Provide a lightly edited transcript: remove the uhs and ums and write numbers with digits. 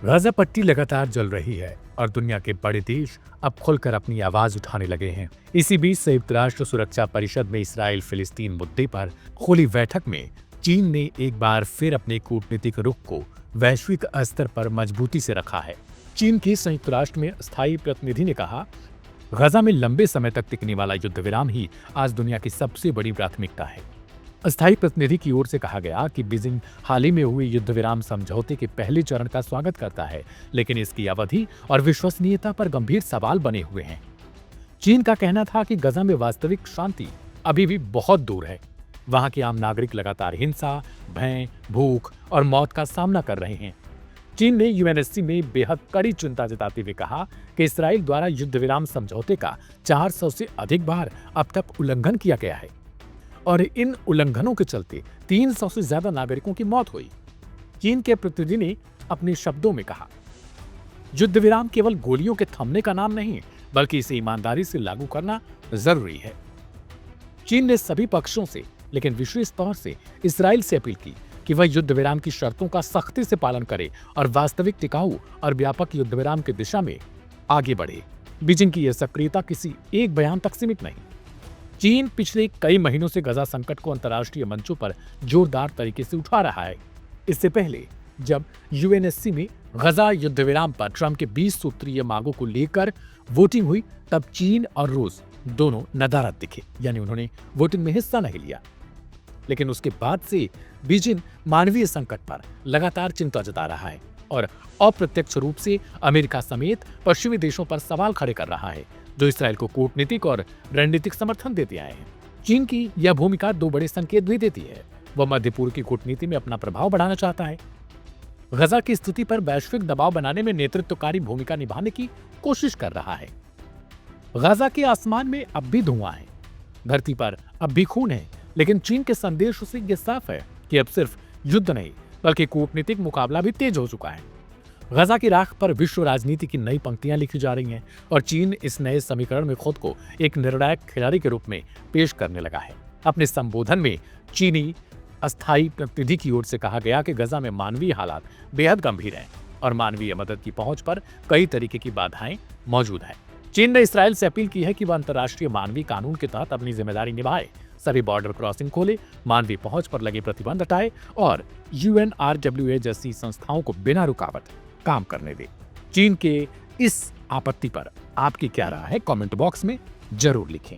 Gaza पट्टी लगातार जल रही है और दुनिया के बड़े देश अब खुलकर अपनी आवाज उठाने लगे हैं। इसी बीच संयुक्त राष्ट्र सुरक्षा परिषद में इसराइल फिलिस्तीन मुद्दे पर खुली बैठक में चीन ने एक बार फिर अपने कूटनीतिक रुख को वैश्विक स्तर पर मजबूती से रखा है। चीन के संयुक्त राष्ट्र में स्थायी प्रतिनिधि ने कहा, गाजा में लंबे समय तक टिकने वाला युद्ध विराम ही आज दुनिया की सबसे बड़ी प्राथमिकता है। अस्थायी प्रतिनिधि की ओर से कहा गया कि बीजिंग हाल ही में हुए युद्ध विराम समझौते के पहले चरण का स्वागत करता है, लेकिन इसकी अवधि और विश्वसनीयता पर गंभीर सवाल बने हुए हैं। चीन का कहना था कि गाजा में वास्तविक शांति अभी भी बहुत दूर है। वहां के आम नागरिक लगातार हिंसा, भय, भूख और मौत का सामना कर रहे हैं। चीन ने यूएनएससी में बेहद कड़ी चिंता जताते हुए कहा कि इसराइल द्वारा युद्ध विराम समझौते का 400 से अधिक बार अब तक उल्लंघन किया गया है और इन उल्लंघनों के चलते 300 से ज्यादा नागरिकों की मौत हुई। चीन के प्रतिनिधि ने अपने शब्दों में कहा, युद्ध विराम केवल गोलियों के थमने का नाम नहीं, बल्कि इसे ईमानदारी से लागू करना जरूरी है। चीन ने सभी पक्षों से, लेकिन विशेष तौर से इसराइल से अपील की कि वह युद्ध विराम की शर्तों का सख्ती से पालन करे और वास्तविक, टिकाऊ और व्यापक युद्ध विराम की दिशा में आगे बढ़े। बीजिंग की यह सक्रियता किसी एक बयान तक सीमित नहीं। चीन पिछले कई महीनों से गाजा संकट को अंतर्राष्ट्रीय मंचों पर जोरदार तरीके से उठा रहा है। इससे पहले जब यूएनएससी में गाजा युद्ध विराम पर ट्रंप के 20 सूत्रीय मांगों को लेकर वोटिंग हुई, तब चीन और रूस दोनों नदारद दिखे, यानी उन्होंने वोटिंग में हिस्सा नहीं लिया। लेकिन उसके बाद से बीजिंग मानवीय संकट पर लगातार चिंता जता रहा है और अप्रत्यक्ष रूप से अमेरिका समेत पश्चिमी देशों पर सवाल खड़े कर रहा है, जो इसराइल को कूटनीतिक और रणनीतिक समर्थन देते आए हैं। चीन की यह भूमिका दो बड़े संकेत भी देती है। वह मध्य पूर्व की कूटनीति में अपना प्रभाव बढ़ाना चाहता है, गाजा की स्थिति पर वैश्विक दबाव बनाने में नेतृत्वकारी भूमिका निभाने की कोशिश कर रहा है। गाजा के आसमान में अब भी धुआं है, धरती पर अब भी खून है, लेकिन चीन के संदेश से यह साफ है कि अब सिर्फ युद्ध नहीं, बल्कि कूटनीतिक मुकाबला भी तेज हो चुका है। गाजा की राख पर विश्व राजनीति की नई पंक्तियां लिखी जा रही हैं और चीन इस नए समीकरण में खुद को एक निर्णायक खिलाड़ी के रूप में पेश करने लगा है। अपने संबोधन में चीनी अस्थायी प्रतिनिधि की ओर से कहा गया कि गाजा में मानवीय हालात बेहद गंभीर हैं और मानवीय मदद की पहुंच पर कई तरीके की बाधाएं मौजूद हैं। चीन ने इसराइल से अपील की है कि वह अंतर्राष्ट्रीय मानवीय कानून के तहत अपनी जिम्मेदारी निभाए, सभी बॉर्डर क्रॉसिंग खोले, मानवीय पहुंच पर लगे प्रतिबंध हटाए और यूएनआरडब्ल्यूए जैसी संस्थाओं को बिना रुकावट काम करने दे। चीन के इस आपत्ति पर आपकी क्या राय है, कमेंट बॉक्स में जरूर लिखें।